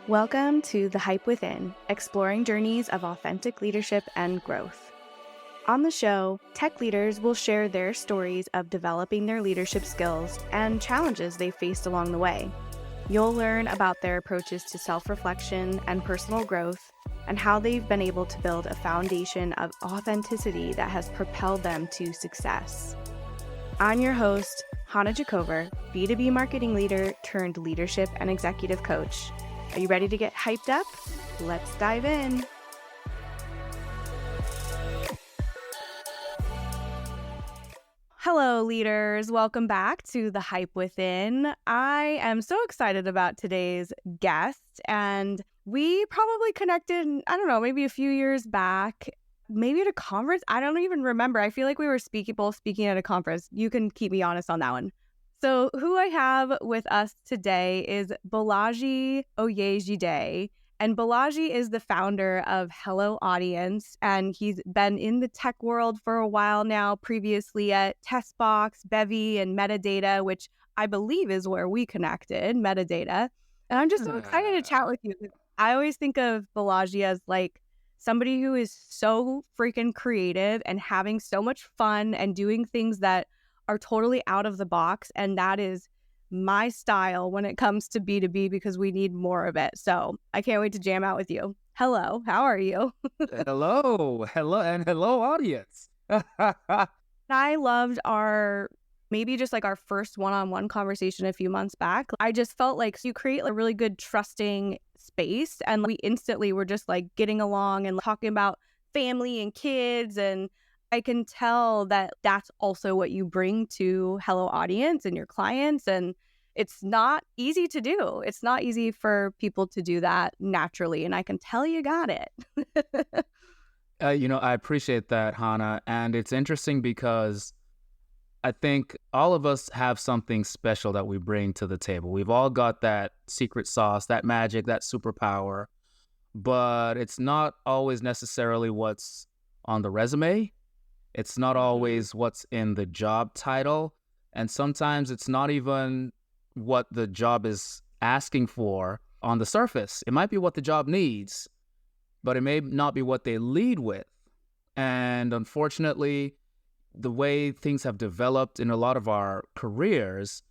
Welcome to The Hype Within, exploring journeys of authentic leadership and growth. On the show, tech leaders will share their stories of developing their leadership skills and challenges they faced along the way. You'll learn about their approaches to self-reflection and personal growth, and how they've been able to build a foundation of authenticity that has propelled them to success. I'm your host, Hannah Jacover, B2B marketing leader turned leadership and executive coach. Are you ready to get hyped up? Let's dive in. Hello, leaders. Welcome back to The Hype Within. I am so excited about today's guest, and we probably connected, I don't know, maybe a few years back, maybe at a conference. I don't even remember. I feel like we were both speaking at a conference. You can keep me honest on that one. So who I have with us today is Bolaji Oyejide. And Bolaji is the founder of Hello Audience, and he's been in the tech world for a while now, previously at Testbox, Bevy, and Metadata, which I believe is where we connected, Metadata. And I'm just so excited to chat with you. I always think of Bolaji as like somebody who is so freaking creative and having so much fun and doing things that are totally out of the box. And that is my style when it comes to B2B, because we need more of it. So I can't wait to jam out with you. Hello, how are you? Hello, audience. I loved maybe just like our first one-on-one conversation a few months back. I just felt like you create a really good trusting space, and we instantly were just like getting along and talking about family and kids, and I can tell that that's also what you bring to Hello Audience and your clients. And it's not easy to do. It's not easy for people to do that naturally. And I can tell you got it. I appreciate that, Hannah. And it's interesting because I think all of us have something special that we bring to the table. We've all got that secret sauce, that magic, that superpower, but it's not always necessarily what's on the resume. It's not always what's in the job title. And sometimes it's not even what the job is asking for on the surface. It might be what the job needs, but it may not be what they lead with. And unfortunately, the way things have developed in a lot of our careers,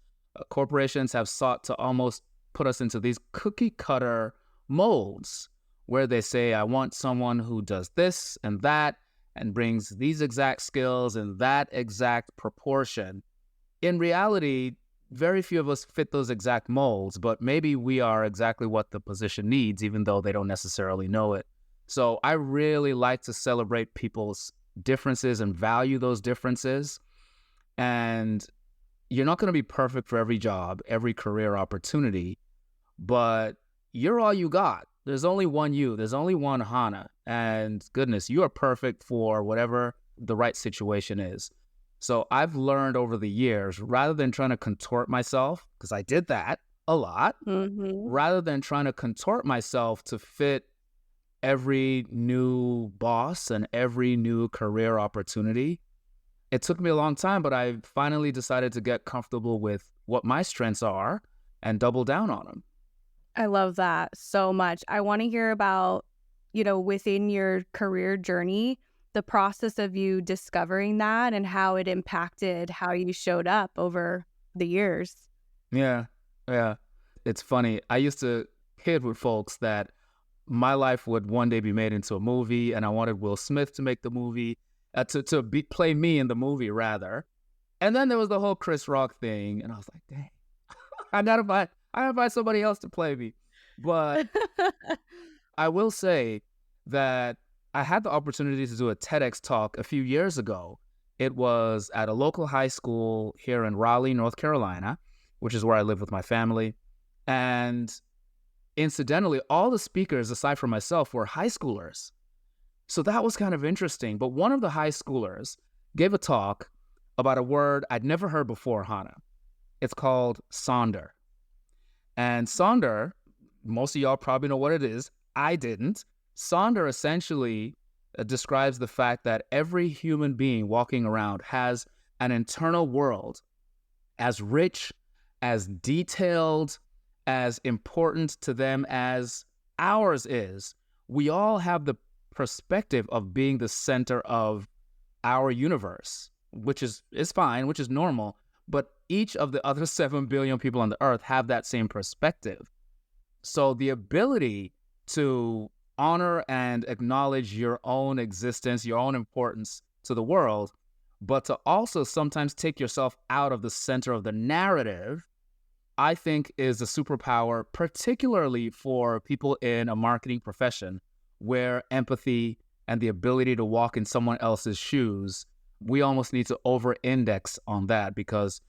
corporations have sought to almost put us into these cookie cutter molds where they say, I want someone who does this and that, and brings these exact skills in that exact proportion. In reality, very few of us fit those exact molds, but maybe we are exactly what the position needs, even though they don't necessarily know it. So I really like to celebrate people's differences and value those differences. And you're not going to be perfect for every job, every career opportunity, but you're all you got. There's only one you. There's only one Hannah. And goodness, you are perfect for whatever the right situation is. So I've learned over the years, rather than trying to contort myself, because I did that a lot, rather than trying to contort myself to fit every new boss and every new career opportunity, it took me a long time, but I finally decided to get comfortable with what my strengths are and double down on them. I love that so much. I want to hear about, within your career journey, the process of you discovering that and how it impacted how you showed up over the years. Yeah. It's funny. I used to kid with folks that my life would one day be made into a movie, and I wanted Will Smith to make the movie, play me in the movie, rather. And then there was the whole Chris Rock thing, and I was like, dang, I gotta find somebody else to play me. But I will say that I had the opportunity to do a TEDx talk a few years ago. It was at a local high school here in Raleigh, North Carolina, which is where I live with my family. And incidentally, all the speakers, aside from myself, were high schoolers. So that was kind of interesting. But one of the high schoolers gave a talk about a word I'd never heard before, Hannah. It's called sonder. And sonder, most of y'all probably know what it is. I didn't. Sonder essentially describes the fact that every human being walking around has an internal world as rich, as detailed, as important to them as ours is. We all have the perspective of being the center of our universe, which is fine, which is normal. But each of the other 7 billion people on the earth have that same perspective. So the ability to honor and acknowledge your own existence, your own importance to the world, but to also sometimes take yourself out of the center of the narrative, I think is a superpower, particularly for people in a marketing profession where empathy and the ability to walk in someone else's shoes, we almost need to over-index on that, because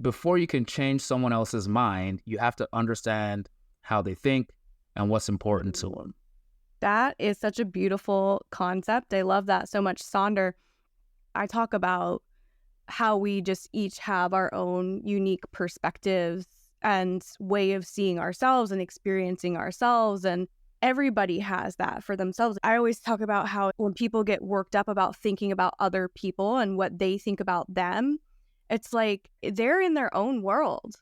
before you can change someone else's mind, you have to understand how they think and what's important to them. That is such a beautiful concept. I love that so much. Sonder, I talk about how we just each have our own unique perspectives and way of seeing ourselves and experiencing ourselves. And everybody has that for themselves. I always talk about how when people get worked up about thinking about other people and what they think about them, it's like they're in their own world.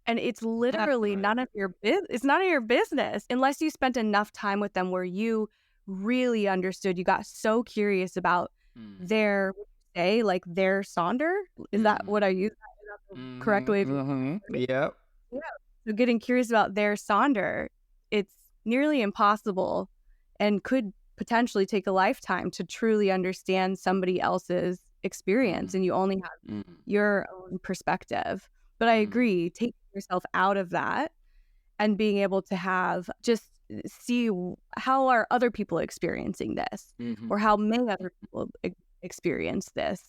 And it's literally none of your business. It's none of your business unless you spent enough time with them where you really understood. You got so curious about their, like their Sonder. Is that what I use? Is that the correct way? Yep. Yeah. So getting curious about their Sonder, it's nearly impossible and could potentially take a lifetime to truly understand somebody else's experience. And you only have your own perspective. But I agree, taking yourself out of that and being able to have just see how are other people experiencing this, or how may other people experience this,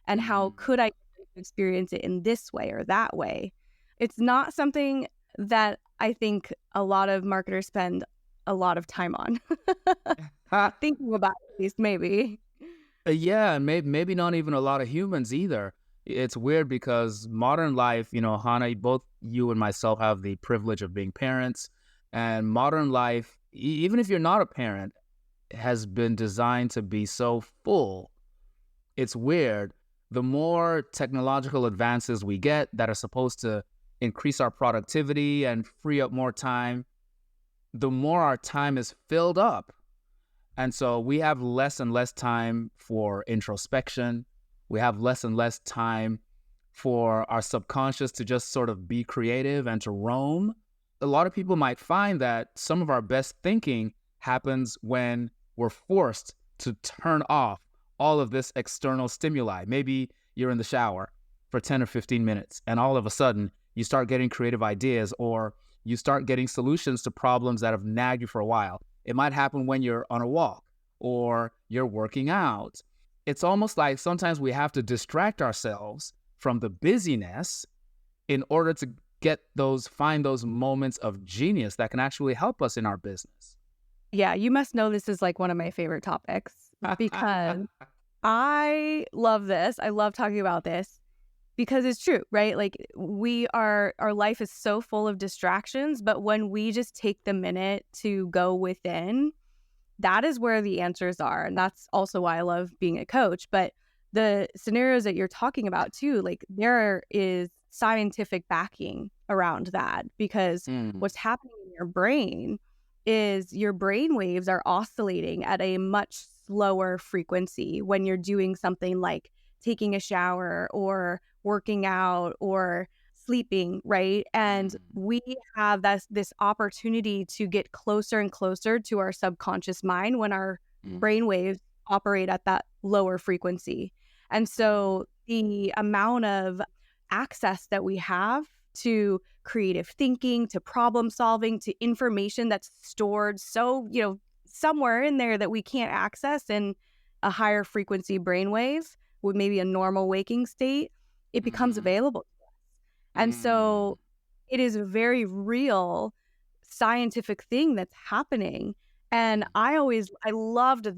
and how could I experience it in this way or that way. It's not something that I think a lot of marketers spend a lot of time on thinking about, at least maybe. Yeah, maybe not even a lot of humans either. It's weird because modern life, Hannah, both you and myself have the privilege of being parents, and modern life, even if you're not a parent, has been designed to be so full. It's weird. The more technological advances we get that are supposed to increase our productivity and free up more time, the more our time is filled up. And so we have less and less time for introspection. We have less and less time for our subconscious to just sort of be creative and to roam. A lot of people might find that some of our best thinking happens when we're forced to turn off all of this external stimuli. Maybe you're in the shower for 10 or 15 minutes, and all of a sudden you start getting creative ideas, or you start getting solutions to problems that have nagged you for a while. It might happen when you're on a walk or you're working out. It's almost like sometimes we have to distract ourselves from the busyness in order to find those moments of genius that can actually help us in our business. Yeah, you must know this is like one of my favorite topics because I love this. I love talking about this because it's true, right? Like our life is so full of distractions, but when we just take the minute to go within, that is where the answers are. And that's also why I love being a coach. But the scenarios that you're talking about too, like there is scientific backing around that, because what's happening in your brain is your brain waves are oscillating at a much slower frequency when you're doing something like taking a shower or working out or sleeping, right? And we have this opportunity to get closer and closer to our subconscious mind when our brain waves operate at that lower frequency. And so the amount of access that we have to creative thinking, to problem solving, to information that's stored so, somewhere in there that we can't access in a higher frequency brainwave with maybe a normal waking state, it becomes available to us. And so it is a very real scientific thing that's happening. And I loved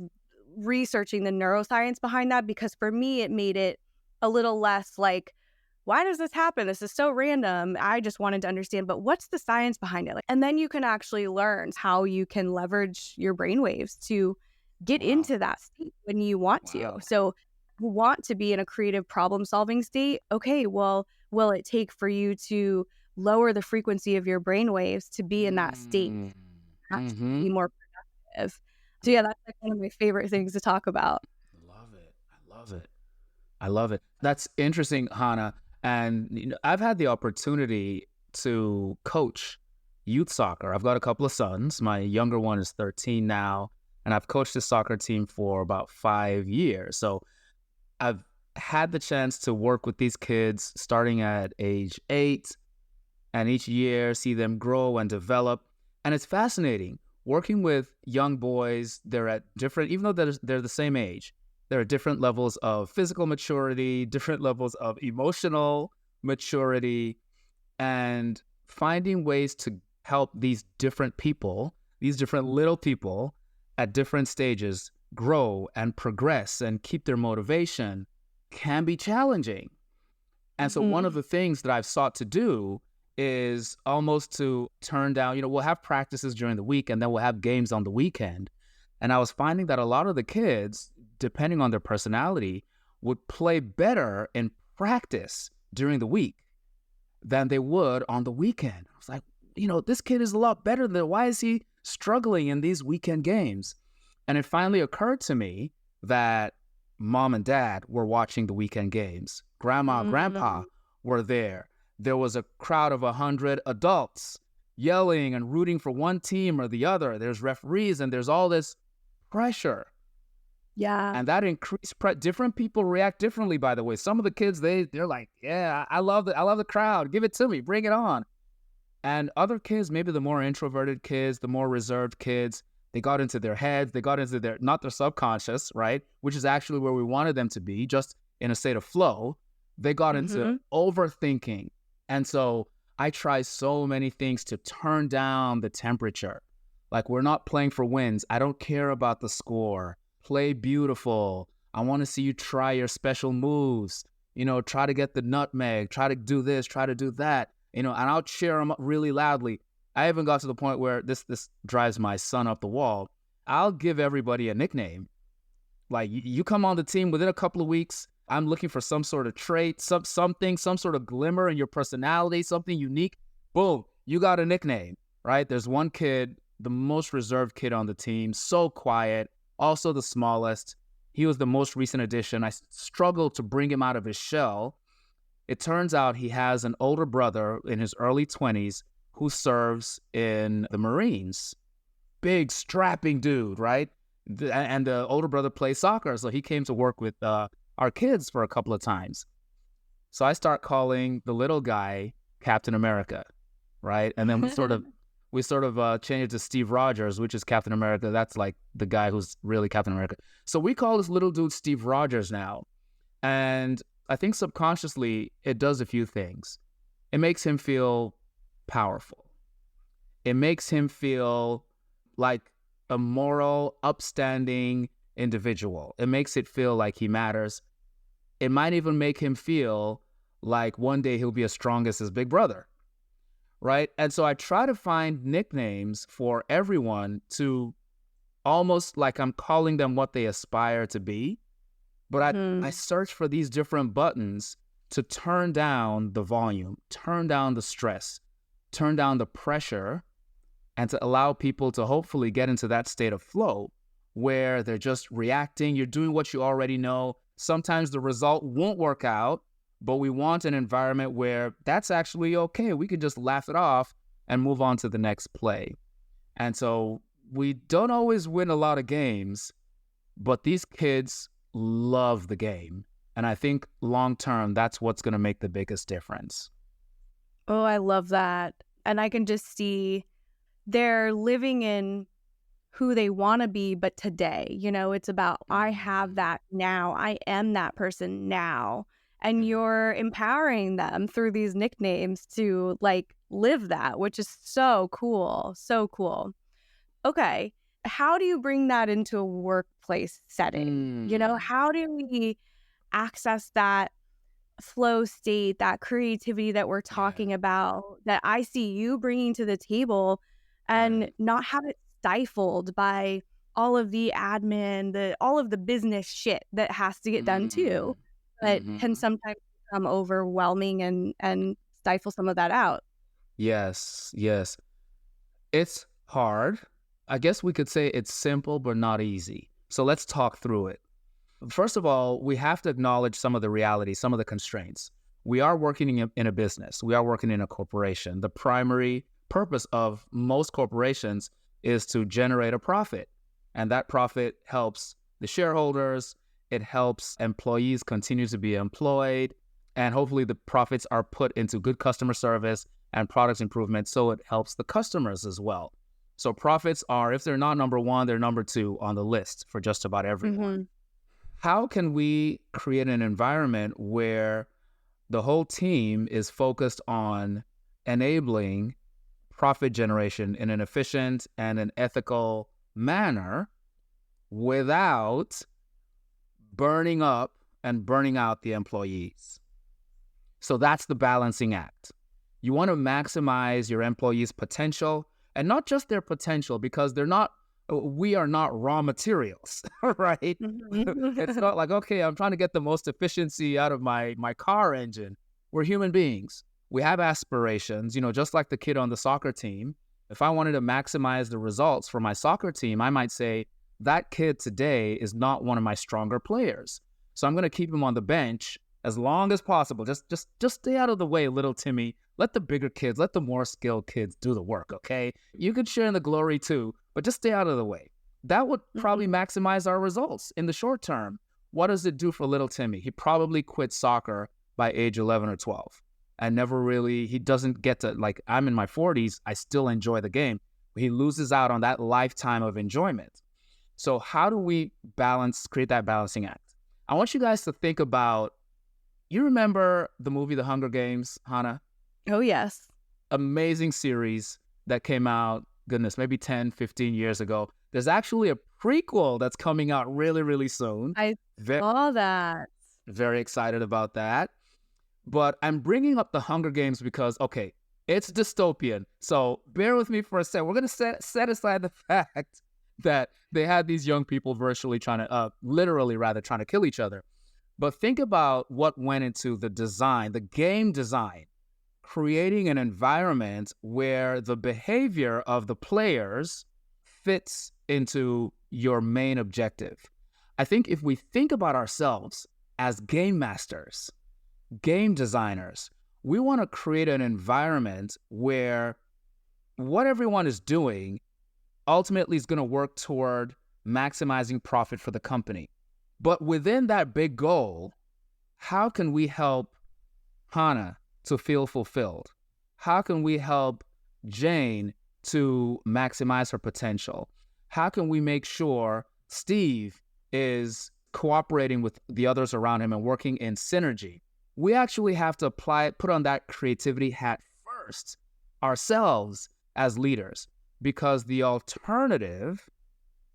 researching the neuroscience behind that, because for me, it made it a little less like, why does this happen? This is so random. I just wanted to understand, but what's the science behind it? And then you can actually learn how you can leverage your brainwaves to get into that state when you want to. So you want to be in a creative problem solving state. Okay, well, will it take for you to lower the frequency of your brain waves to be in that state, Mm. actually Mm-hmm. be more productive. So yeah, that's like one of my favorite things to talk about. Love it. I love it. I love it. That's interesting, Hannah. And I've had the opportunity to coach youth soccer. I've got a couple of sons. My younger one is 13 now, and I've coached the soccer team for about 5 years. So I've had the chance to work with these kids starting at age 8, and each year see them grow and develop. And it's fascinating working with young boys. They're at different, even though they're the same age, there are different levels of physical maturity, different levels of emotional maturity, and finding ways to help these different people, these different little people at different stages grow and progress and keep their motivation can be challenging. And so one of Mhm. the things that I've sought to do is almost to turn down, we'll have practices during the week and then we'll have games on the weekend. And I was finding that a lot of the kids, depending on their personality, would play better in practice during the week than they would on the weekend. I was like, this kid is a lot better than, why is he struggling in these weekend games? And it finally occurred to me that mom and dad were watching the weekend games. Grandma, grandpa Mm. were there. There was a crowd of 100 adults yelling and rooting for one team or the other. There's referees and there's all this pressure. Yeah. And that increased different people react differently, by the way. Some of the kids, they're like, yeah, I love the crowd. Give it to me. Bring it on. And other kids, maybe the more introverted kids, the more reserved kids, they got into their heads, they got into not their subconscious, right? Which is actually where we wanted them to be, just in a state of flow. They got into Mhm. overthinking. And so I try so many things to turn down the temperature. Like, we're not playing for wins. I don't care about the score. Play beautiful. I want to see you try your special moves. Try to get the nutmeg, try to do this, try to do that. And I'll cheer them up really loudly. I even got to the point where this drives my son up the wall. I'll give everybody a nickname. Like, you come on the team within a couple of weeks, I'm looking for some sort of trait, something, some sort of glimmer in your personality, something unique. Boom, you got a nickname, right? There's one kid, the most reserved kid on the team, so quiet, also the smallest. He was the most recent addition. I struggled to bring him out of his shell. It turns out he has an older brother in his early 20s who serves in the Marines. Big, strapping dude, right? And the older brother plays soccer, so he came to work with our kids for a couple of times. So I start calling the little guy Captain America, right? And then we sort of change it to Steve Rogers, which is Captain America. That's like the guy who's really Captain America. So we call this little dude Steve Rogers now. And I think subconsciously it does a few things. It makes him feel powerful. It makes him feel like a moral, upstanding individual. It makes it feel like he matters. It might even make him feel like one day he'll be as strong as his big brother, right? And so I try to find nicknames for everyone to almost like I'm calling them what they aspire to be. But I Mhm. search for these different buttons to turn down the volume, turn down the stress, turn down the pressure, and to allow people to hopefully get into that state of flow where they're just reacting. You're doing what you already know. Sometimes the result won't work out, but we want an environment where that's actually okay. We can just laugh it off and move on to the next play. And so we don't always win a lot of games, but these kids love the game. And I think long term, that's what's going to make the biggest difference. Oh, I love that. And I can just see they're living in who they want to be, but today, it's about I have Mm, that now. I am that person now. And mm, you're empowering them through these nicknames to like live that, which is so cool. So cool. Okay. How do you bring that into a workplace setting? mm, How do we access that flow state, that creativity that we're yeah, talking about, that I see you bringing to the table and right. not have it stifled by all of the admin, all of the business shit that has to get done Mm, too, but can hmm sometimes become overwhelming and stifle some of that out. Yes, yes. It's hard. I guess we could say it's simple, but not easy. So let's talk through it. First of all, we have to acknowledge some of the realities, some of the constraints. We are working in a business, we are working in a corporation. The primary purpose of most corporations is to generate a profit. And that profit helps the shareholders, it helps employees continue to be employed, and hopefully the profits are put into good customer service and product improvement so it helps the customers as well. So profits are, if they're not number one, they're number two on the list for just about everyone. Mm-hmm. How can we create an environment where the whole team is focused on enabling profit generation in an efficient and an ethical manner without burning up and burning out the employees? So that's the balancing act. You want to maximize your employees' potential, and not just their potential, because we are not raw materials, right? It's Mm-hmm. not like, okay, I'm trying to get the most efficiency out of my car engine. We're human beings. We have aspirations, just like the kid on the soccer team. If I wanted to maximize the results for my soccer team, I might say that kid today is not one of my stronger players. So I'm going to keep him on the bench as long as possible. Just stay out of the way, little Timmy. Let the bigger kids, let the more skilled kids do the work, okay? You can share in the glory too, but just stay out of the way. That would probably maximize our results in the short term. What does it do for little Timmy? He probably quit soccer by age 11 or 12 and he doesn't get to, like, I'm in my 40s, I still enjoy the game. He loses out on that lifetime of enjoyment. So how do we create that balancing act? I want you guys to think about, you remember the movie The Hunger Games, Hannah? Oh, yes. Amazing series that came out, goodness, maybe 10, 15 years ago. There's actually a prequel that's coming out really, really soon. I saw that. Very excited about that. But I'm bringing up The Hunger Games because, okay, it's dystopian. So bear with me for a second. We're going to set aside the fact that they had these young people literally trying to kill each other. But think about what went into the design, the game design, creating an environment where the behavior of the players fits into your main objective. I think if we think about ourselves as game masters, game designers, we want to create an environment where what everyone is doing ultimately is going to work toward maximizing profit for the company. But within that big goal, how can we help Hannah to feel fulfilled? How can we help Jane to maximize her potential? How can we make sure Steve is cooperating with the others around him and working in synergy? We actually have to put on that creativity hat first ourselves as leaders, because the alternative,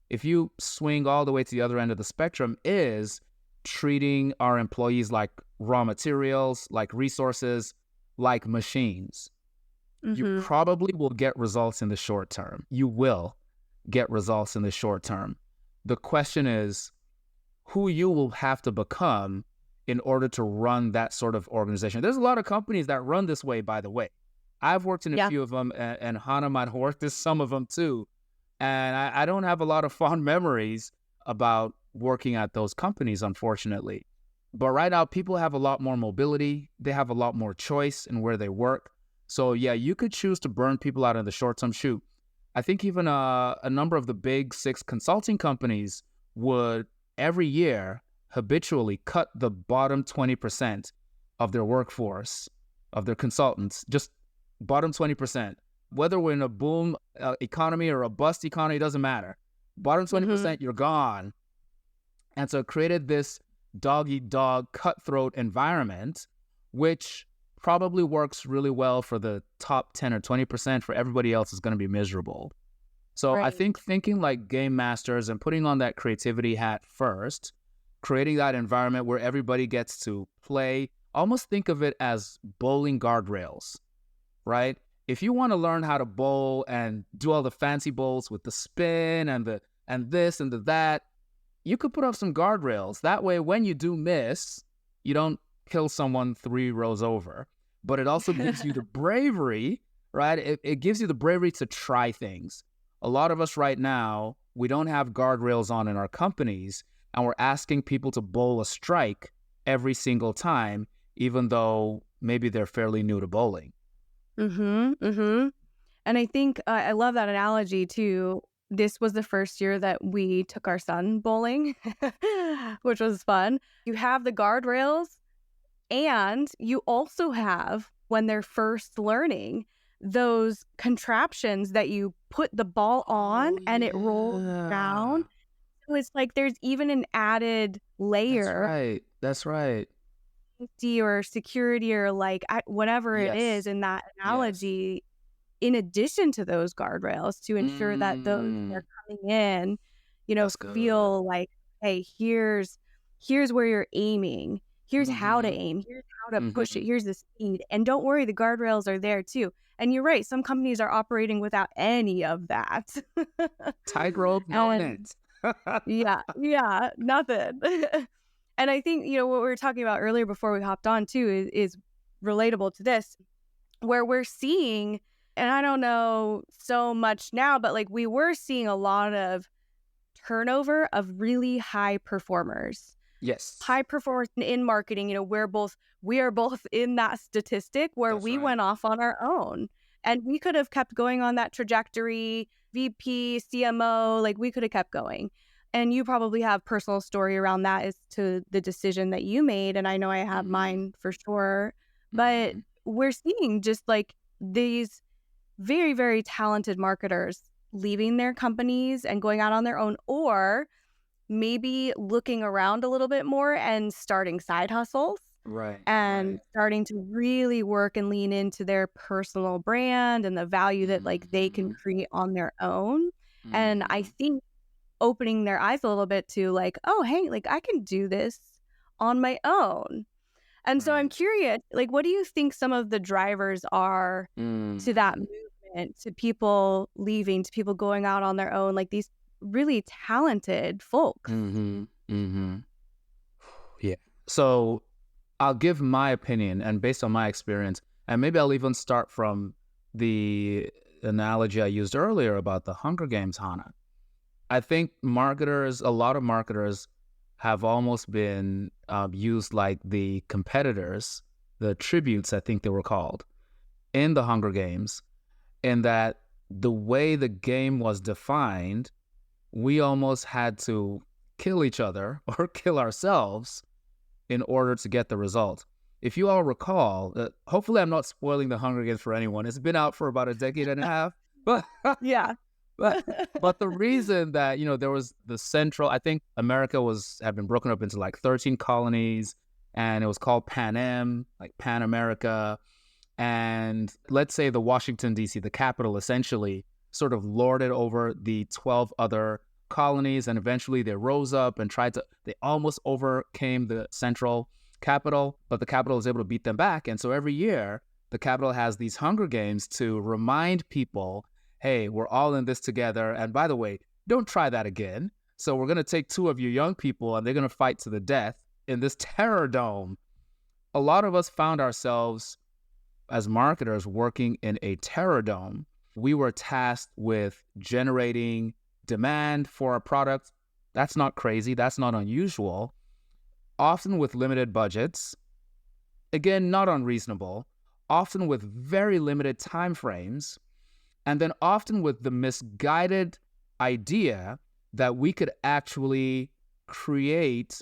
if you swing all the way to the other end of the spectrum, is treating our employees like raw materials, like resources, like machines. You probably will get results in the short term. You will get results in the short term. The question is who you will have to become in order to run that sort of organization. There's a lot of companies that run this way, by the way. I've worked in a few of them, and Hannah might have worked in some of them too. And I don't have a lot of fond memories about working at those companies, unfortunately. But right now, people have a lot more mobility. They have a lot more choice in where they work. So yeah, you could choose to burn people out in the short term. Shoot, I think even a number of the big 6 consulting companies would every year habitually cut the bottom 20% of their workforce, of their consultants, just bottom 20%. Whether we're in a boom economy or a bust economy, doesn't matter. Bottom 20%, you're gone. And so it created this dog-eat-dog cutthroat environment, which probably works really well for the top 10 or 20%. For everybody else, is going to be miserable. So I think thinking like game masters and putting on that creativity hat first, creating that environment where everybody gets to play, almost think of it as bowling guardrails, right? If you want to learn how to bowl and do all the fancy bowls with the spin and this and that, you could put up some guardrails. That way, when you do miss, you don't kill someone 3 rows over. But it also gives you the bravery right? It gives you the bravery to try things. A lot of us right now, we don't have guardrails on in our companies, and we're asking people to bowl a strike every single time, even though maybe they're fairly new to bowling. Mm-hmm. Mm-hmm. And I think I love that analogy too. This was the first year that we took our son bowling, which was fun. You have the guardrails, and you also have, when they're first learning, those contraptions that you put the ball on Oh, and it rolls down. yeah. So it's like there's even an added That's layer right. That's right. of safety or security or like whatever it is Yes. in that Yes. analogy, in addition to those guardrails to ensure that those that Mm, are coming in, that's good. feel like, hey, here's where you're aiming. Here's how to Mm-hmm. aim. Here's how to push Mm-hmm. it. Here's the speed. And don't worry, the guardrails are there too. And you're right, some companies are operating without any of that. Tightrope, no And net. yeah, yeah, nothing. And I think, what we were talking about earlier before we hopped on too is relatable to this, where we're seeing, and I don't know so much now, but like we were seeing a lot of turnover of really high performers. Yes, High performers in marketing, we are both in that statistic where that's we right. went off on our own. And we could have kept going on that trajectory, VP, CMO, like we could have kept going. And you probably have personal story around that as to the decision that you made. And I know I have Mm-hmm. mine for sure. But Mm-hmm. we're seeing just like these very, very talented marketers leaving their companies and going out on their own, or maybe looking around a little bit more and starting side hustles Right, and right. starting to really work and lean into their personal brand and the value that like they can Mm-hmm. create on their own. And I Mm-hmm. think opening their eyes a little bit to like, oh, hey, like I can do this on my own. And so I'm Right. curious, like, what do you think some of the drivers are to that Mm. movement, to people leaving, to people going out on their own, like these really talented folks? Mm-hmm. Mm-hmm. Yeah. So I'll give my opinion and based on my experience, and maybe I'll even start from the analogy I used earlier about the Hunger Games, Hannah. I think a lot of marketers have almost been used like the competitors, the tributes, I think they were called, in the Hunger Games, in that the way the game was defined, we almost had to kill each other or kill ourselves in order to get the result. If you all recall, hopefully I'm not spoiling the Hunger Games for anyone. It's been out for about a decade and a half, but Yeah. but but the reason that there was the central, I think America had been broken up into like 13 colonies, and it was called Pan Am, like Pan America, and let's say the Washington D.C., the capital, essentially sort of lorded over the 12 other colonies, and eventually they rose up and they almost overcame the central capital, but the capital was able to beat them back. And so every year, the capital has these Hunger Games to remind people, hey, we're all in this together. And by the way, don't try that again. So we're going to take two of you young people and they're going to fight to the death in this terror dome. A lot of us found ourselves as marketers working in a terror dome. We were tasked with generating demand for a product. That's not crazy. That's not unusual. Often with limited budgets. Again, not unreasonable. Often with very limited time frames. And then often with the misguided idea that we could actually create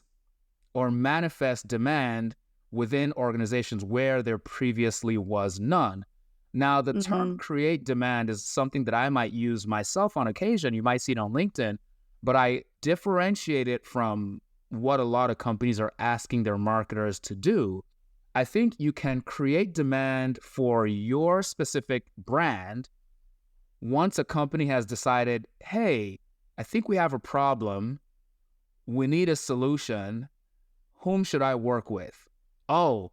or manifest demand within organizations where there previously was none. Now, the term Mhm. create demand is something that I might use myself on occasion. You might see it on LinkedIn, but I differentiate it from what a lot of companies are asking their marketers to do. I think you can create demand for your specific brand once a company has decided, hey, I think we have a problem. We need a solution. Whom should I work with? Oh,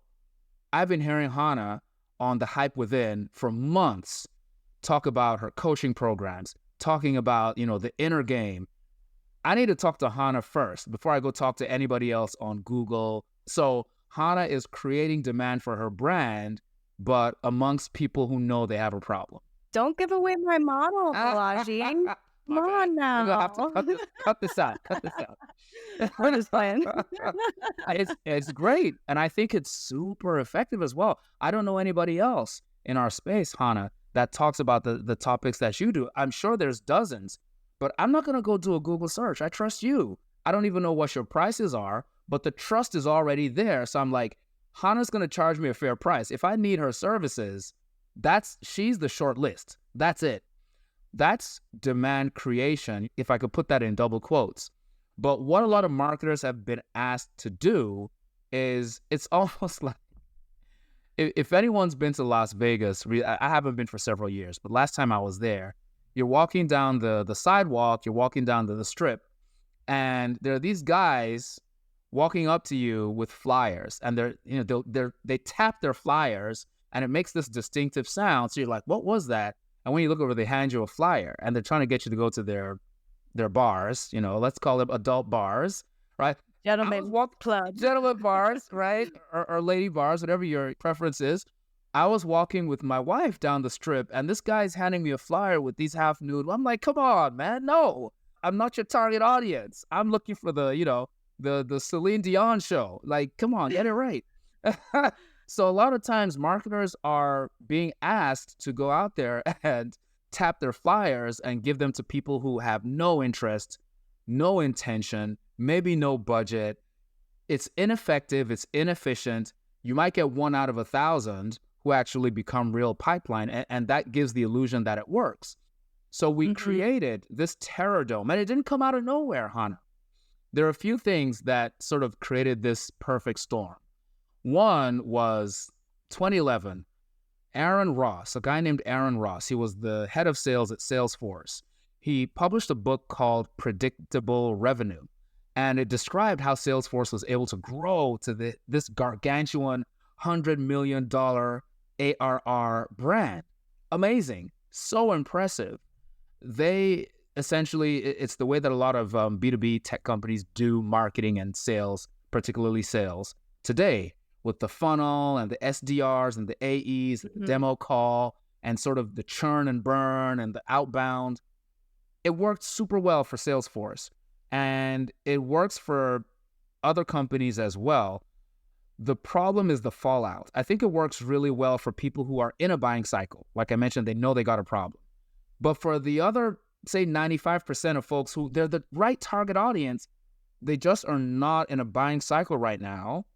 I've been hearing Hannah on the Hype Within for months talk about her coaching programs, talking about, the inner game. I need to talk to Hannah first before I go talk to anybody else on Google. So Hannah is creating demand for her brand but amongst people who know they have a problem. Don't give away my model, Bolaji. Come My bad. on We're gonna have to now. cut this out. Cut this out. We're just playing. It's great, and I think it's super effective as well. I don't know anybody else in our space, Hannah, that talks about the topics that you do. I'm sure there's dozens, but I'm not gonna go do a Google search. I trust you. I don't even know what your prices are, but the trust is already there. So I'm like, Hannah's gonna charge me a fair price. If I need her services, she's the short list. That's it. That's demand creation, if I could put that in double quotes. But what a lot of marketers have been asked to do is, it's almost like, if anyone's been to Las Vegas, I haven't been for several years, but last time I was there, you're walking down the sidewalk, you're walking down the strip, and there are these guys walking up to you with flyers, and they tap their flyers, and it makes this distinctive sound. So you're like, what was that? And when you look over, they hand you a flyer, and they're trying to get you to go to their bars, let's call them adult bars, right? Gentlemen club. Gentlemen bars, right? Or lady bars, whatever your preference is. I was walking with my wife down the strip, and this guy's handing me a flyer with these half nude. I'm like, come on, man. No, I'm not your target audience. I'm looking for the Celine Dion show. Like, come on, get it right. So a lot of times marketers are being asked to go out there and tap their flyers and give them to people who have no interest, no intention, maybe no budget. It's ineffective. It's inefficient. You might get 1 out of 1,000 who actually become real pipeline, and that gives the illusion that it works. So we created this terror dome, and it didn't come out of nowhere, Hannah. There are a few things that sort of created this perfect storm. One was 2011. Aaron Ross, a guy named Aaron Ross, he was the head of sales at Salesforce. He published a book called Predictable Revenue, and it described how Salesforce was able to grow to this gargantuan $100 million ARR brand. Amazing. So impressive. They essentially, it's the way that a lot of B2B tech companies do marketing and sales, particularly sales today, with the funnel and the SDRs and the AEs, the demo call, and sort of the churn and burn and the outbound. It worked super well for Salesforce, and it works for other companies as well. The problem is the fallout. I think it works really well for people who are in a buying cycle. Like I mentioned, they know they got a problem. But for the other, say 95% of folks who they're the right target audience, they just are not in a buying cycle right now,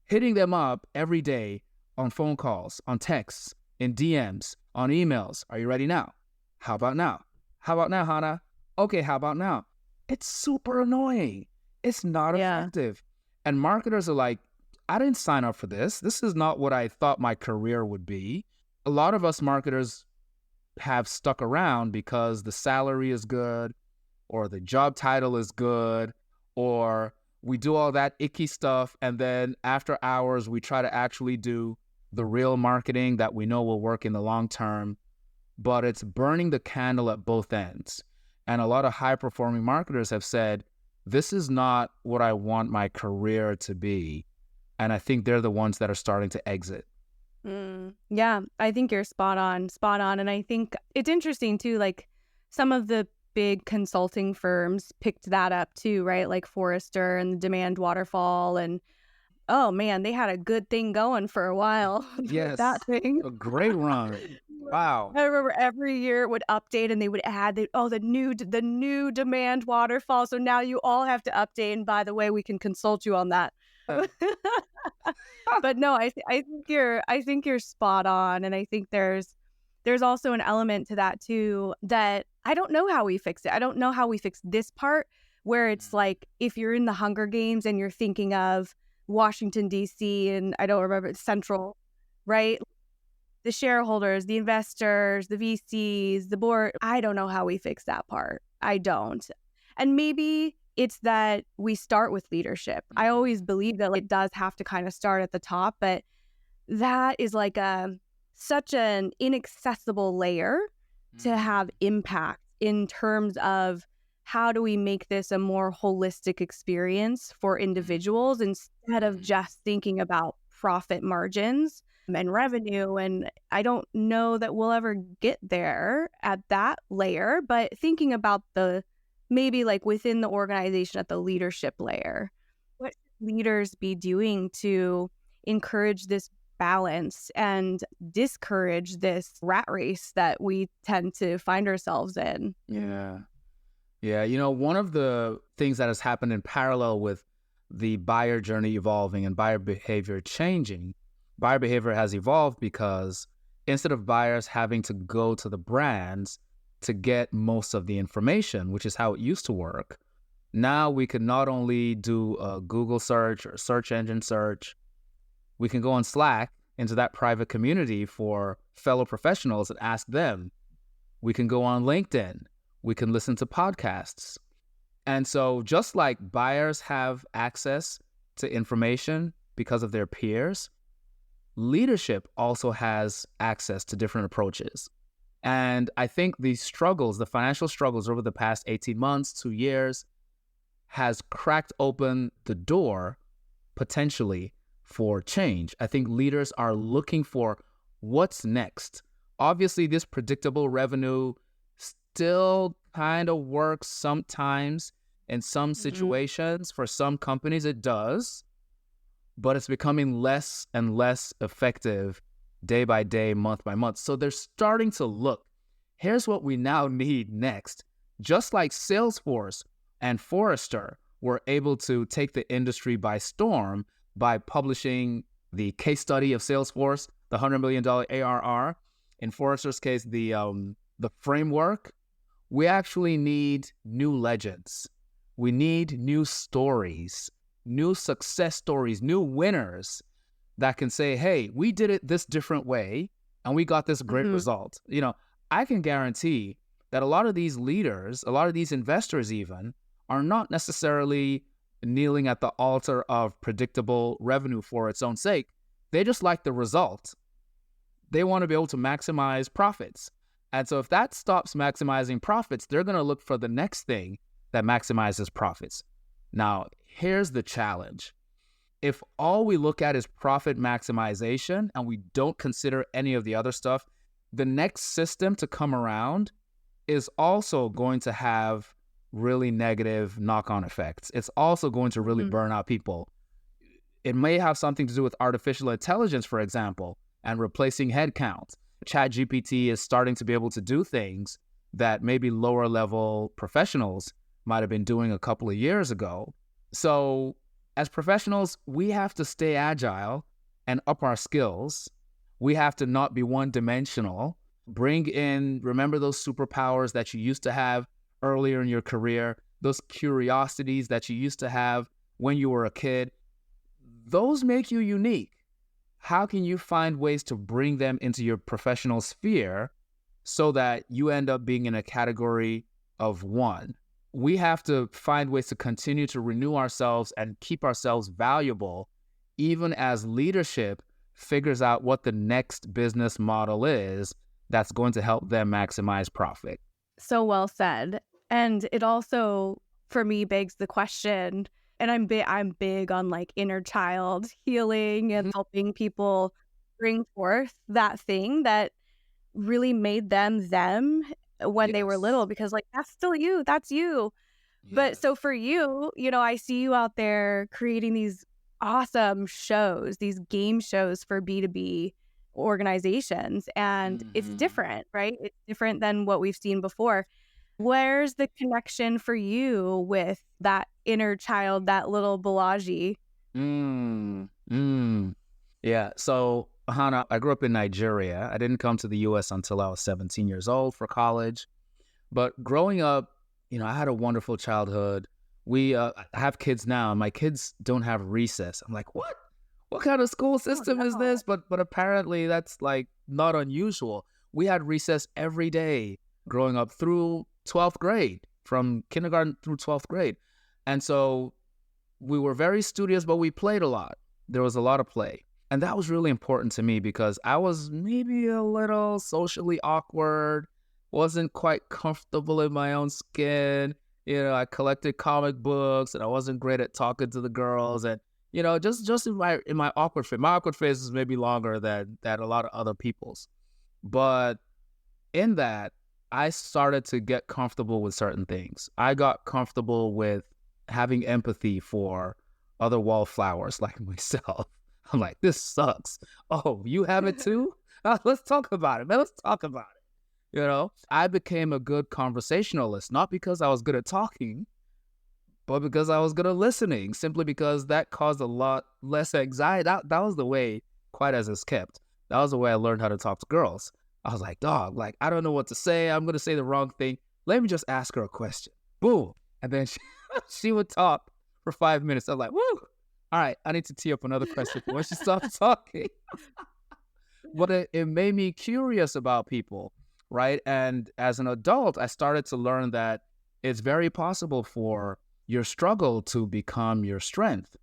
hitting them up every day on phone calls, on texts, in DMs, on emails. Are you ready now? How about now? How about now, Hannah? Okay, how about now? It's super annoying. It's not effective. And marketers are like, I didn't sign up for this. This is not what I thought my career would be. A lot of us marketers have stuck around because the salary is good, or the job title is good, or we do all that icky stuff, and then after hours, we try to actually do the real marketing that we know will work in the long term, but it's burning the candle at both ends. And a lot of high-performing marketers have said, this is not what I want my career to be. And I think they're the ones that are starting to exit. Yeah, I think you're spot on. And I think it's interesting too, like some of the big consulting firms picked that up too, right? Like Forrester and the Demand Waterfall. And oh man, they had a good thing going for a while. Yes, that thing. a great run. Wow. I remember every year it would update and they would add, the new Demand Waterfall. So now you all have to update. And by the way, we can consult you on that. But no, I think you're spot on, and I think there's also an element to that too that I don't know how we fix it. I don't know how we fix this part where it's like if you're in the Hunger Games and you're thinking of Washington D.C. and I don't remember Central, right? The shareholders, the investors, the VCs, the board. I don't know how we fix that part. I don't, and maybe it's that we start with leadership. I always believe that it does have to kind of start at the top, but that is like such an inaccessible layer to have impact in terms of how do we make this a more holistic experience for individuals instead of just thinking about profit margins and revenue. And I don't know that we'll ever get there at that layer, but thinking about the maybe like within the organization at the leadership layer, what should leaders be doing to encourage this balance and discourage this rat race that we tend to find ourselves in? Yeah. Yeah. One of the things that has happened in parallel with the buyer journey evolving and buyer behavior changing, buyer behavior has evolved because instead of buyers having to go to the brands to get most of the information, which is how it used to work, now we can not only do a Google search or search engine search, we can go on Slack into that private community for fellow professionals and ask them. We can go on LinkedIn. We can listen to podcasts. And so just like buyers have access to information because of their peers, leadership also has access to different approaches. And I think the financial struggles over the past 18 months, 2 years, has cracked open the door potentially for change. I think leaders are looking for what's next. Obviously, this predictable revenue still kind of works sometimes in some situations. For some companies, it does, but it's becoming less and less effective day by day, month by month. So they're starting to look, here's what we now need next. Just like Salesforce and Forrester were able to take the industry by storm by publishing the case study of Salesforce, the $100 million ARR. In Forrester's case, the framework. We actually need new legends. We need new stories, new success stories, new winners that can say, hey, we did it this different way and we got this great result. I can guarantee that a lot of these leaders, a lot of these investors even, are not necessarily kneeling at the altar of predictable revenue for its own sake. They just like the result. They want to be able to maximize profits. And so if that stops maximizing profits, they're going to look for the next thing that maximizes profits. Now, here's the challenge. If all we look at is profit maximization and we don't consider any of the other stuff, the next system to come around is also going to have really negative knock-on effects. It's also going to really burn out people. It may have something to do with artificial intelligence, for example, and replacing headcount. ChatGPT is starting to be able to do things that maybe lower level professionals might have been doing a couple of years ago. So as professionals, we have to stay agile and up our skills. We have to not be one-dimensional. Remember those superpowers that you used to have earlier in your career, those curiosities that you used to have when you were a kid. Those make you unique. How can you find ways to bring them into your professional sphere so that you end up being in a category of one? We have to find ways to continue to renew ourselves and keep ourselves valuable, even as leadership figures out what the next business model is that's going to help them maximize profit. So well said. And it also, for me, begs the question, and I'm big on like inner child healing and helping people bring forth that thing that really made them when they were little, because like, that's still you, that's you. But so for you, I see you out there creating these awesome shows, these game shows for B2B organizations, and it's different, right? It's different than what we've seen before. Where's the connection for you with that inner child, that little Bolaji? Yeah. So, Hannah, I grew up in Nigeria. I didn't come to the U.S. until I was 17 years old for college. But growing up, I had a wonderful childhood. We have kids now, and my kids don't have recess. I'm like, what? What kind of school system is this? But apparently that's like not unusual. We had recess every day growing up through 12th grade, from kindergarten through 12th grade. And so we were very studious, but we played a lot. There was a lot of play. And that was really important to me because I was maybe a little socially awkward, wasn't quite comfortable in my own skin. I collected comic books and I wasn't great at talking to the girls. And, just in my awkward phase. My awkward phase is maybe longer than a lot of other people's. But in that, I started to get comfortable with certain things. I got comfortable with having empathy for other wallflowers like myself. I'm like, this sucks. Oh, you have it too? Let's talk about it, man. Let's talk about it. I became a good conversationalist, not because I was good at talking, but because I was good at listening, simply because that caused a lot less anxiety. That was the way, quite as it's kept. That was the way I learned how to talk to girls. I was like, dog, like, I don't know what to say. I'm going to say the wrong thing. Let me just ask her a question. Boom. And then she would talk for 5 minutes. I'm like, woo. All right, I need to tee up another question for when she stops talking. But it made me curious about people, right? And as an adult, I started to learn that it's very possible for your struggle to become your strength,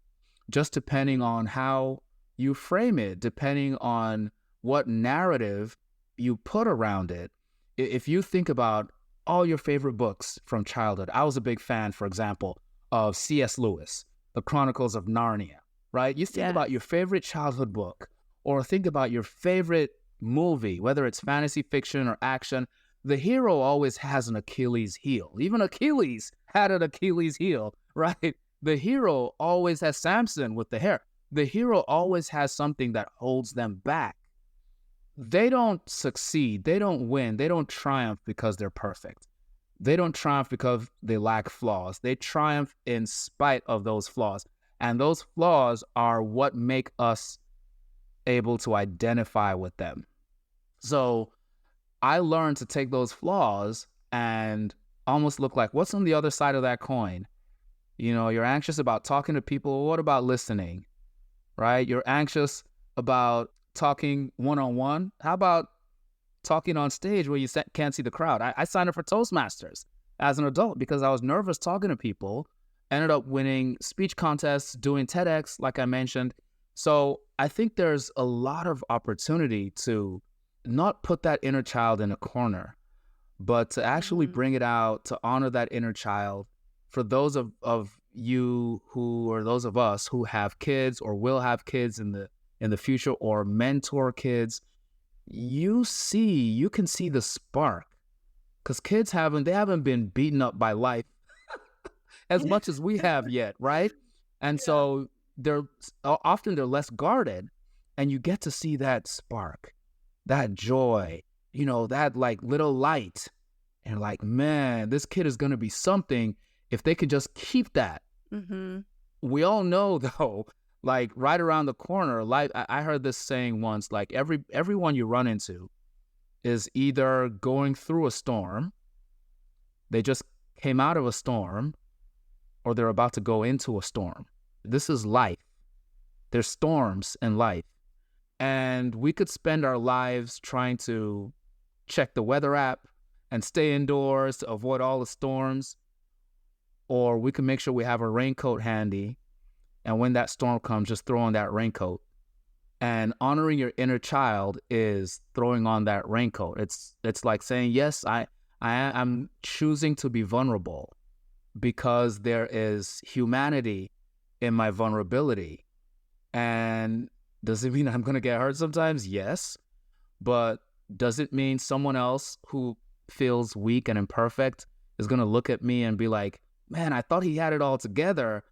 just depending on how you frame it, depending on what narrative you put around it. If you think about all your favorite books from childhood, I was a big fan, for example, of C.S. Lewis, The Chronicles of Narnia, right? You think about your favorite childhood book, or think about your favorite movie, whether it's fantasy fiction or action. The hero always has an Achilles heel. Even Achilles had an Achilles heel, right? The hero always has Samson with the hair. The hero always has something that holds them back. They don't succeed. They don't win. They don't triumph because they're perfect. They don't triumph because they lack flaws. They triumph in spite of those flaws. And those flaws are what make us able to identify with them. So I learned to take those flaws and almost look like, what's on the other side of that coin? You're anxious about talking to people. What about listening, right? You're anxious about talking one-on-one. How about talking on stage where you can't see the crowd? I signed up for Toastmasters as an adult because I was nervous talking to people. Ended up winning speech contests, doing TEDx, like I mentioned. So I think there's a lot of opportunity to not put that inner child in a corner, but to actually bring it out, to honor that inner child. For those of you who, or those of us who have kids or will have kids in the future, or mentor kids, you can see the spark, because kids haven't been beaten up by life as much as we have yet, right? And so they're less guarded, and you get to see that spark, that joy, that like little light, and like, man, this kid is going to be something if they could just keep that. Mm-hmm. We all know, though, like right around the corner, like I heard this saying once, like everyone you run into is either going through a storm, they just came out of a storm, or they're about to go into a storm. This is life. There's storms in life. And we could spend our lives trying to check the weather app and stay indoors to avoid all the storms. Or we can make sure we have a raincoat handy. And when that storm comes, just throw on that raincoat. And honoring your inner child is throwing on that raincoat. It's like saying, yes, I'm choosing to be vulnerable because there is humanity in my vulnerability. And does it mean I'm going to get hurt sometimes? Yes. But does it mean someone else who feels weak and imperfect is going to look at me and be like, man, I thought he had it all together,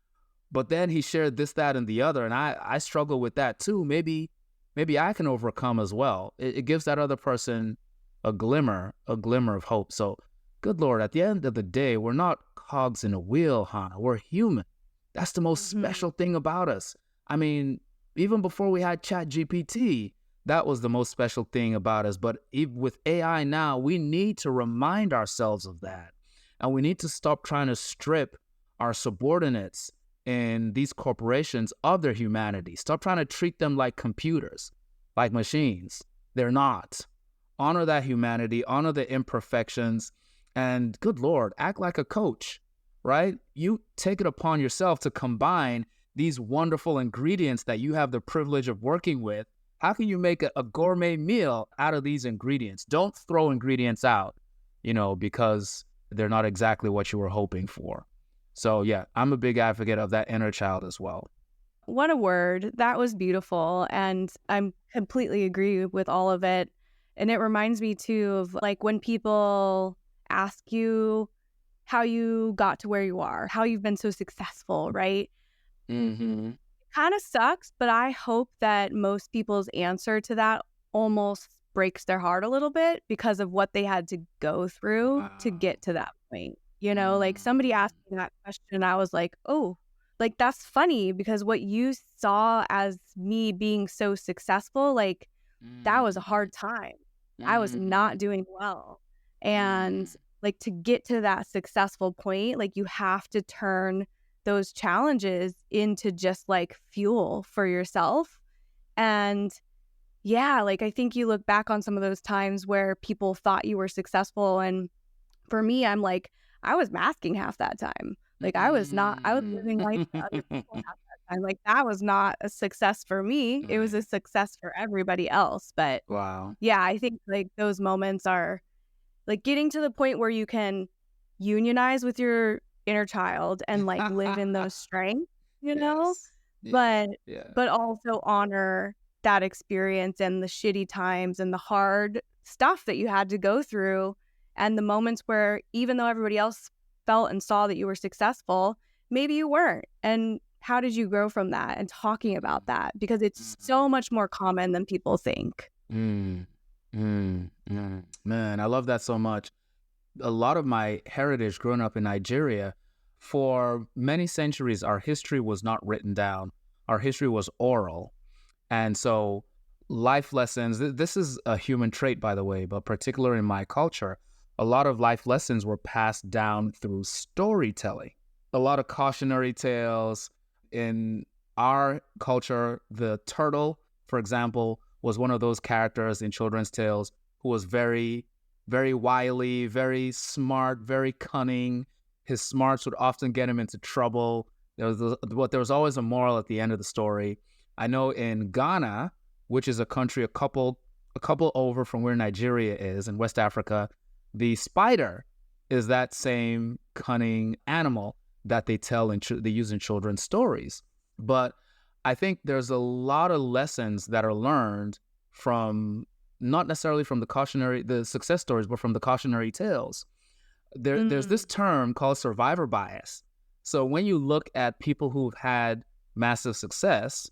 but then he shared this, that, and the other, and I struggle with that too. Maybe I can overcome as well. It gives that other person a glimmer of hope. So, good Lord, at the end of the day, we're not cogs in a wheel, Hannah. We're human. That's the most special thing about us. I mean, even before we had ChatGPT, that was the most special thing about us. But with AI now, we need to remind ourselves of that. And we need to stop trying to strip our subordinates in these corporations of their humanity. Stop trying to treat them like computers, like machines. They're not. Honor that humanity, honor the imperfections, and good Lord, act like a coach, right? You take it upon yourself to combine these wonderful ingredients that you have the privilege of working with. How can you make a gourmet meal out of these ingredients? Don't throw ingredients out, because they're not exactly what you were hoping for. So yeah, I'm a big advocate of that inner child as well. What a word. That was beautiful. And I'm completely agree with all of it. And it reminds me too of like when people ask you how you got to where you are, how you've been so successful, right? Mm-hmm. Kind of sucks, but I hope that most people's answer to that almost breaks their heart a little bit because of what they had to go through to Wow. get to that point. You know, like somebody Mm. asked me that question, and I was like, oh, like that's funny because what you saw as me being so successful, like that was a Mm. hard time. I was Mm. not doing well. And Mm. like to get to that successful point, like you have to turn those challenges into just like fuel for yourself. And yeah, like I think you look back on some of those times where people thought you were successful. And for me, I'm like, I was masking half that time. Like I was living life for other people half that time. Like that was not a success for me. It was a Right. success for everybody else. But Wow. yeah, I think like those moments are like getting to the point where you can unionize with your inner child and like live in those strengths, you know? Yes. Yeah. But Yeah. also honor that experience and the shitty times and the hard stuff that you had to go through and the moments where even though everybody else felt and saw that you were successful, maybe you weren't. And how did you grow from that and talking about that? Because it's Mm. so much more common than people think. Mm. Mm. Mm. Man, I love that so much. A lot of my heritage growing up in Nigeria, for many centuries, our history was not written down. Our history was oral. And so, life lessons, this is a human trait, by the way, but particularly in my culture, a lot of life lessons were passed down through storytelling. A lot of cautionary tales. In our culture, the turtle, for example, was one of those characters in children's tales who was very, very wily, very smart, very cunning. His smarts would often get him into trouble. There was always a moral at the end of the story. I know in Ghana, which is a country a couple over from where Nigeria is in West Africa, the spider is that same cunning animal that they use in children's stories. But I think there's a lot of lessons that are learned from not necessarily from the success stories, but from the cautionary tales. There's this Mm. term called survivor bias. So when you look at people who've had massive success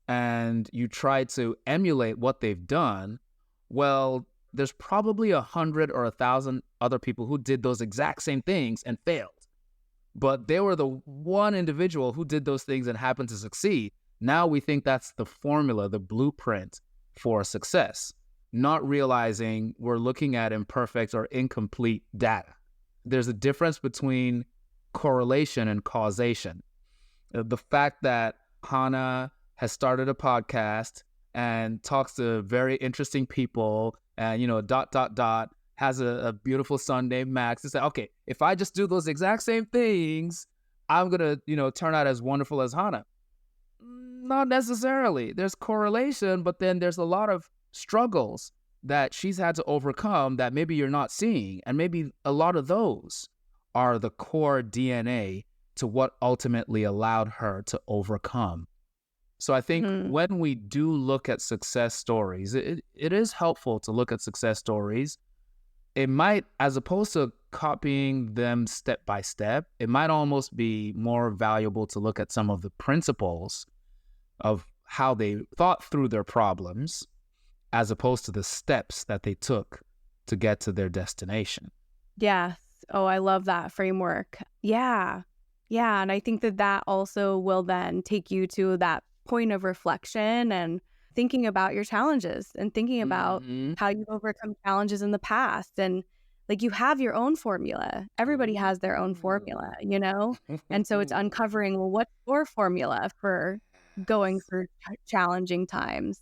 and you try to emulate what they've done, well, there's probably 100 or 1,000 other people who did those exact same things and failed. But they were the one individual who did those things and happened to succeed. Now we think that's the formula, the blueprint for success, not realizing we're looking at imperfect or incomplete data. There's a difference between correlation and causation. The fact that Hannah has started a podcast and talks to very interesting people and, has a beautiful son named Max. It's like, okay, if I just do those exact same things, I'm going to, turn out as wonderful as Hannah. Not necessarily. There's correlation, but then there's a lot of struggles that she's had to overcome that maybe you're not seeing. And maybe a lot of those are the core DNA to what ultimately allowed her to overcome. So I think Mhm. when we do look at success stories, it is helpful to look at success stories. It might, as opposed to copying them step by step, it might almost be more valuable to look at some of the principles of how they thought through their problems as opposed to the steps that they took to get to their destination. Yes. Oh, I love that framework. Yeah. Yeah. And I think that that also will then take you to that point of reflection and thinking about your challenges and thinking about Mm-hmm. how you've overcome challenges in the past. And like you have your own formula. Everybody has their own formula, Ooh. you know? And so it's uncovering, well, what's your formula for going through challenging times?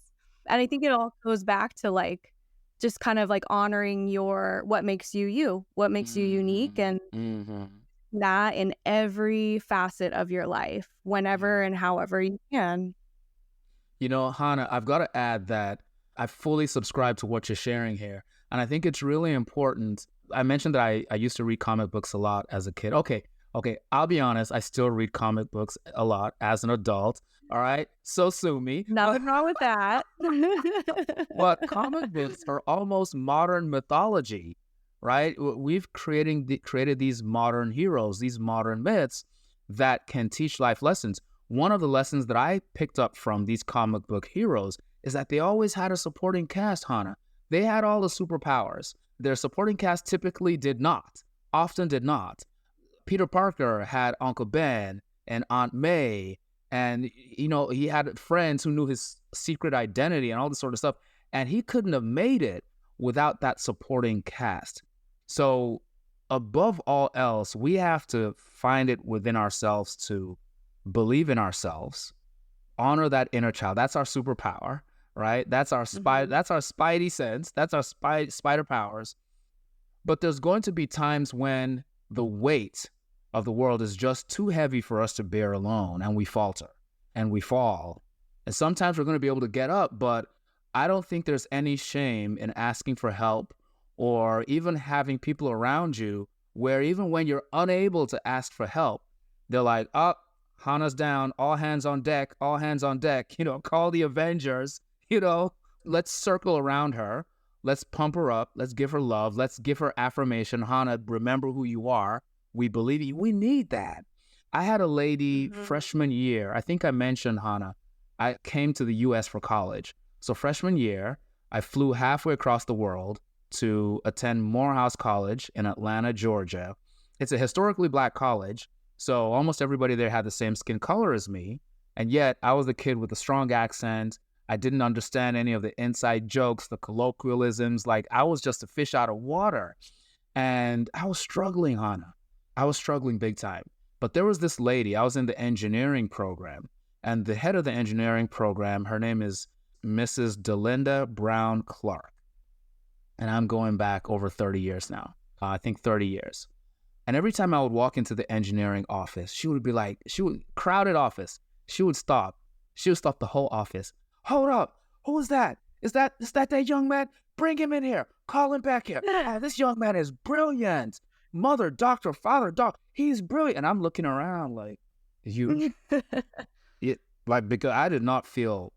And I think it all goes back to like, just kind of like honoring your what makes you you, what makes you unique, Mm-hmm. and Mm-hmm. that in every facet of your life, whenever Yeah. and however you can. Hannah, I've got to add that I fully subscribe to what you're sharing here. And I think it's really important. I mentioned that I used to read comic books a lot as a kid. Okay, Okay, I'll be honest, I still read comic books a lot as an adult. All right, so sue me. Nothing wrong with that. But comic books are almost modern mythology, right? We've created these modern heroes, these modern myths that can teach life lessons. One of the lessons that I picked up from these comic book heroes is that they always had a supporting cast, Hannah. They had all the superpowers. Their supporting cast typically did not, often did not. Peter Parker had Uncle Ben and Aunt May, and he had friends who knew his secret identity and all this sort of stuff, and he couldn't have made it without that supporting cast. So above all else, we have to find it within ourselves to believe in ourselves, honor that inner child. That's our superpower, right? That's our Mhm. that's our spidey sense. That's our spider powers. But there's going to be times when the weight of the world is just too heavy for us to bear alone, and we falter and we fall. And sometimes we're going to be able to get up, but I don't think there's any shame in asking for help or even having people around you where even when you're unable to ask for help, they're like, oh, Hannah's down, all hands on deck, all hands on deck, call the Avengers, you know, let's circle around her. Let's pump her up. Let's give her love. Let's give her affirmation. Hannah, remember who you are. We believe you. We need that. I had a lady Mhm. freshman year. I think I mentioned, Hannah, I came to the US for college. So freshman year, I flew halfway across the world to attend Morehouse College in Atlanta, Georgia. It's a historically Black college, so almost everybody there had the same skin color as me. And yet I was the kid with a strong accent. I didn't understand any of the inside jokes, the colloquialisms. Like I was just a fish out of water. And I was struggling, Hannah. I was struggling big time. But there was this lady, I was in the engineering program, and the head of the engineering program, her name is Mrs. Delinda Brown Clark. And I'm going back over 30 years now. I think 30 years. And every time I would walk into the engineering office, she would be like, crowded office. She would stop. She would stop the whole office. Hold up. Who is that? Is that young man? Bring him in here. Call him back here. Ah, this young man is brilliant. Mother, doctor, father, doc. He's brilliant. And I'm looking around like, you, like, because I did not feel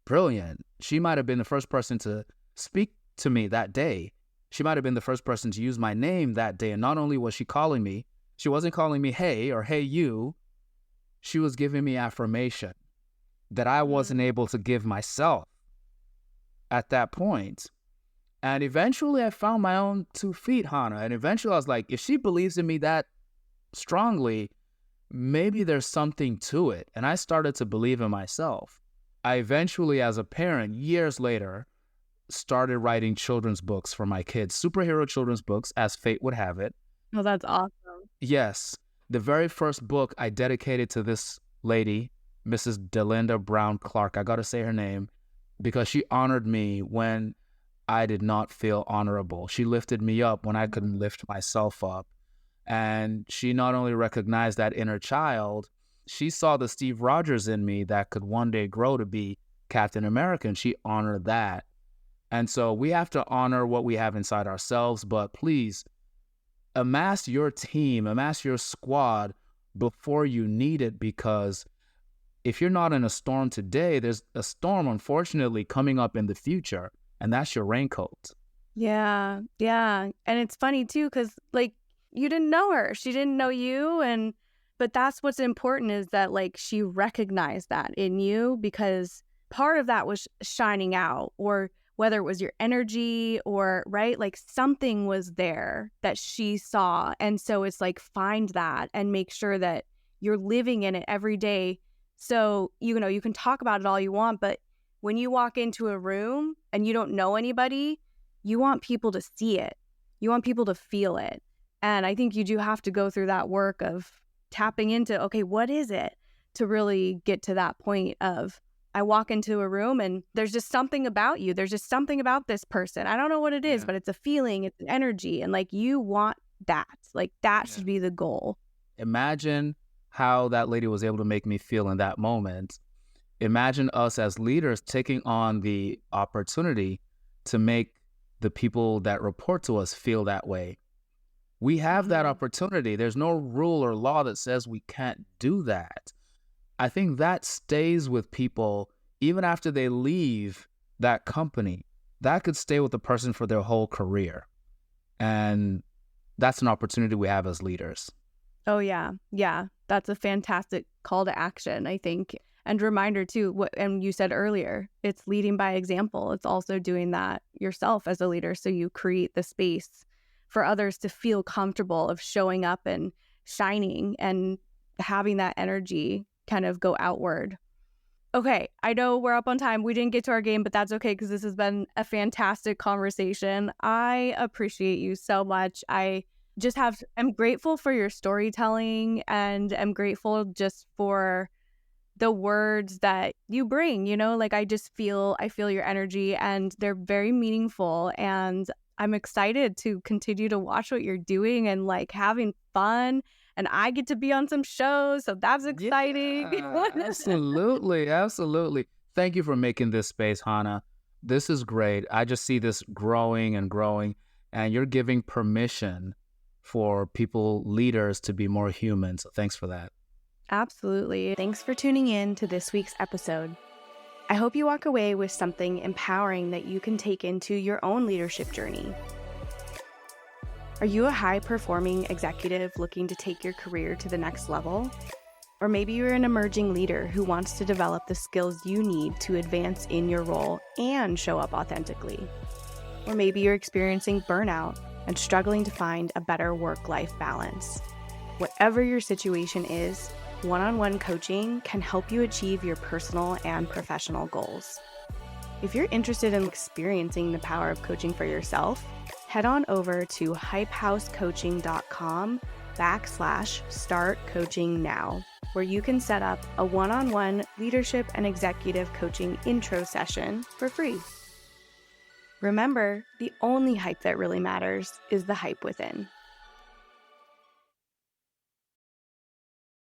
brilliant. She might have been the first person to speak to me that day. She might have been the first person to use my name that day. And not only was she calling me, she wasn't calling me hey or hey you. She was giving me affirmation that I wasn't Mm. able to give myself at that point. And eventually I found my own 2 feet, Hannah. And eventually I was like, if she believes in me that strongly, maybe there's something to it. And I started to believe in myself. I eventually, as a parent, years later, started writing children's books for my kids, superhero children's books, as fate would have it. Oh, that's awesome. Yes, the very first book I dedicated to this lady, Mrs. Delinda Brown Clark. I got to say her name because she honored me when I did not feel honorable. She lifted me up when I couldn't Mhm. lift myself up. And she not only recognized that inner child, she saw the Steve Rogers in me that could one day grow to be Captain America, and she honored that. And so we have to honor what we have inside ourselves, but please amass your team, amass your squad before you need it, because if you're not in a storm today, there's a storm, unfortunately, coming up in the future, and that's your raincoat. Yeah, yeah, and it's funny too, because like, you didn't know her, she didn't know you, and but that's what's important is that, like, she recognized that in you because part of that was shining out, or whether it was your energy or right? Like, something was there that she saw, and so it's like, find that and make sure that you're living in it every day. So, you can talk about it all you want, but when you walk into a room and you don't know anybody, you want people to see it. You want people to feel it. And I think you do have to go through that work of tapping into, okay, what is it to really get to that point of I walk into a room and there's just something about you. There's just something about this person. I don't know what it is, Yeah, but it's a feeling, it's an energy. And like you want that. Like that yeah. should be the goal. Imagine how that lady was able to make me feel in that moment. Imagine us as leaders taking on the opportunity to make the people that report to us feel that way. We have that Mhm. opportunity. There's no rule or law that says we can't do that. I think that stays with people even after they leave that company. That could stay with the person for their whole career. And that's an opportunity we have as leaders. Oh, yeah. Yeah. That's a fantastic call to action, I think. And reminder too, what and you said earlier, it's leading by example. It's also doing that yourself as a leader. So you create the space for others to feel comfortable of showing up and shining and having that energy kind of go outward. Okay, I know we're up on time. We didn't get to our game, but that's okay because this has been a fantastic conversation. I appreciate you so much. I'm grateful for your storytelling and I'm grateful just for the words that you bring, like I feel your energy and they're very meaningful and I'm excited to continue to watch what you're doing and like having fun and I get to be on some shows, so that's exciting. Yeah, absolutely. Absolutely. Thank you for making this space, Hannah. This is great. I just see this growing and growing, and you're giving permission for people, leaders, to be more human. So thanks for that. Absolutely. Thanks for tuning in to this week's episode. I hope you walk away with something empowering that you can take into your own leadership journey. Are you a high-performing executive looking to take your career to the next level? Or maybe you're an emerging leader who wants to develop the skills you need to advance in your role and show up authentically. Or maybe you're experiencing burnout and struggling to find a better work-life balance. Whatever your situation is, one-on-one coaching can help you achieve your personal and professional goals. If you're interested in experiencing the power of coaching for yourself, head on over to hypehousecoaching.com/start coaching now, where you can set up a one-on-one leadership and executive coaching intro session for free. Remember, the only hype that really matters is the hype within.